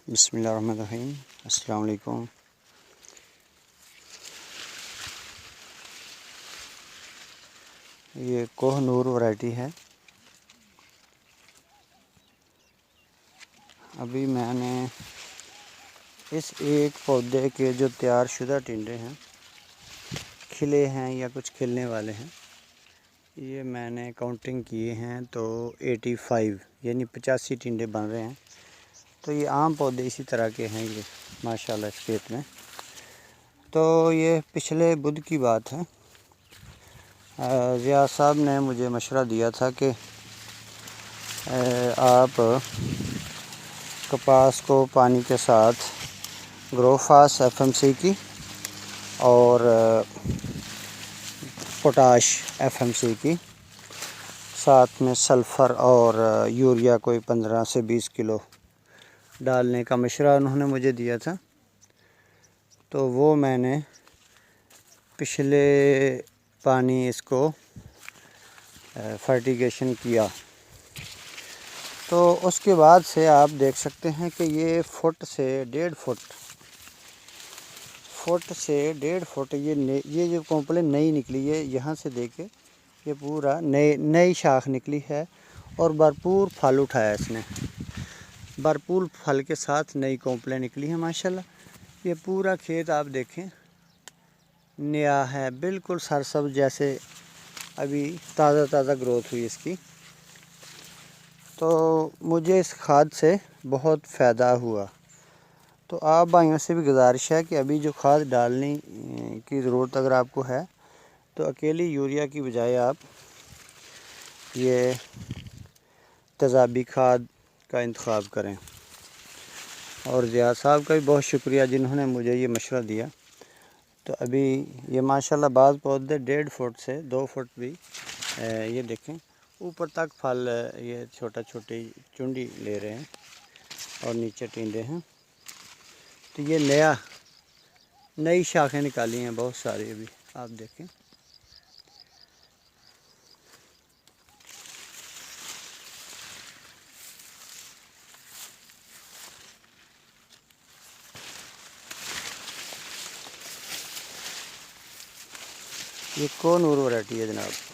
बिस्मिल्लाहिर्रहमानिर्रहीम। अस्सलाम वालेकुम। ये कोहनूर वैरायटी है। अभी मैंने इस एक पौधे के जो तैयार शुदा टिंडे हैं, खिले हैं या कुछ खिलने वाले हैं, ये मैंने काउंटिंग किए हैं तो 85 यानी 85 टिंडे बन रहे हैं। तो ये आम पौधे इसी तरह के हैं ये माशाल्लाह इस खेत में। तो ये पिछले बुध की बात है। ज़िया साहब ने मुझे मशवरा दिया था कि आप कपास को पानी के साथ ग्रोफास FMC की और पोटाश FMC की, साथ में सल्फ़र और यूरिया कोई 15 से 20 किलो डालने का मशवरा उन्होंने मुझे दिया था। तो वो मैंने पिछले पानी इसको फर्टिगेशन किया। तो उसके बाद से आप देख सकते हैं कि ये फुट से 1.5 फुट ये जो कॉम्प्लेन नई निकली है, यहाँ से देखे ये पूरा नई शाख निकली है और भरपूर फल उठाया इसने। भरपूर फल के साथ नई कॉम्प्लेन निकली है माशाल्लाह। ये पूरा खेत आप देखें नया है, बिल्कुल सरसब्ज, जैसे अभी ताज़ा ग्रोथ हुई इसकी। तो मुझे इस खाद से बहुत फ़ायदा हुआ। तो आप भाइयों से भी गुजारिश है कि अभी जो खाद डालने की ज़रूरत अगर आपको है तो अकेली यूरिया की बजाय आप ये तेज़ाबी खाद का इंतखाब करें। और ज़िया साहब का भी बहुत शुक्रिया जिन्होंने मुझे ये मशवरा दिया। तो अभी ये माशाल्लाह बाज़ पौधे 1.5 फुट से 2 फुट भी ये देखें ऊपर तक फल ये छोटी चुंडी ले रहे हैं और नीचे टिंडे हैं। तो ये नई शाखें निकाली हैं बहुत सारी, अभी आप देखें। ये कोहनूर वैरायटी है जनाब।